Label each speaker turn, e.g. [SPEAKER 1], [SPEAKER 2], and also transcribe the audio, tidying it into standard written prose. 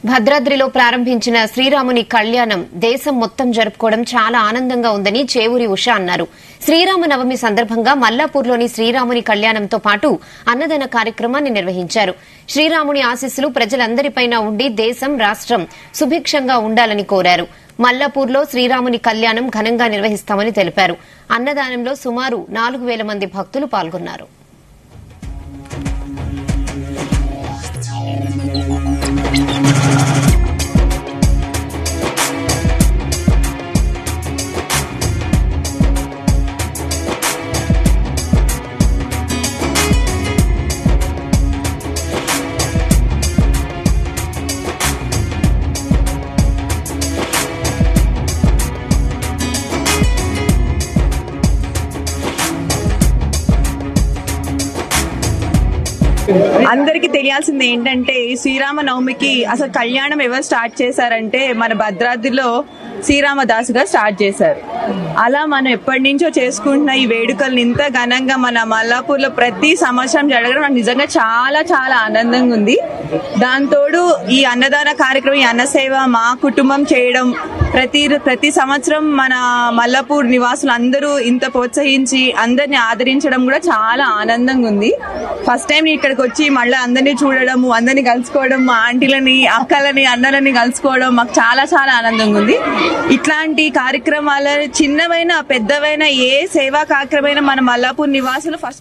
[SPEAKER 1] భద్రాద్రిలో ప్రారంభించిన శ్రీరాముని కళ్యాణం దేశం మొత్తం జరుపుకోవడం చాలా ఆనందంగా ఉందని చేవూరి ఉష అన్నారు. శ్రీరామనవమి సందర్భంగా మల్లాపూర్లోని శ్రీరాముని కళ్యాణంతో పాటు అన్నదాన కార్యక్రమాన్ని నిర్వహించారు. శ్రీరాముని ఆశీస్సులు ప్రజలందరిపైన ఉండి దేశం రాష్ట్రం సుభిక్షంగా ఉండాలని కోరారు. మల్లాపూర్లో శ్రీరాముని కళ్యాణం ఘనంగా నిర్వహిస్తామని తెలిపారు. అన్నదానంలో సుమారు 4,000 మంది భక్తులు పాల్గొన్నారు.
[SPEAKER 2] అందరికి తెలియాల్సింది ఏంటంటే శ్రీరామనవమికి అసలు కళ్యాణం ఎవరు స్టార్ట్ చేశారంటే మన భద్రాద్రిలో శ్రీరామదాసు గారు స్టార్ట్ చేశారు. అలా మనం ఎప్పటి నుంచో చేసుకుంటున్న ఈ వేడుకల్ని ఇంత ఘనంగా మన మల్లాపూర్లో ప్రతి సంవత్సరం జరగడం నాకు నిజంగా చాలా చాలా ఆనందంగా ఉంది. దాంతోడు ఈ అన్నదాన కార్యక్రమం, ఈ అన్నసేవ మా కుటుంబం చేయడం, ప్రతి సంవత్సరం మన మల్లాపూర్ నివాసులు అందరూ ఇంత ప్రోత్సహించి అందరిని ఆదరించడం కూడా చాలా ఆనందంగా ఉంది. ఫస్ట్ టైం ఇక్కడికి వచ్చి మళ్ళీ అందరినీ చూడడం, అందరినీ కలుసుకోవడం, మా ఆంటీలని, అక్కలని, అన్నలని కలుసుకోవడం మాకు చాలా చాలా ఆనందంగా ఉంది. ఇట్లాంటి కార్యక్రమాల చిన్నవైనా పెద్దవైనా ఏ సేవా కార్యక్రమైనా మన మల్లాపూర్ నివాసులు ఫస్ట్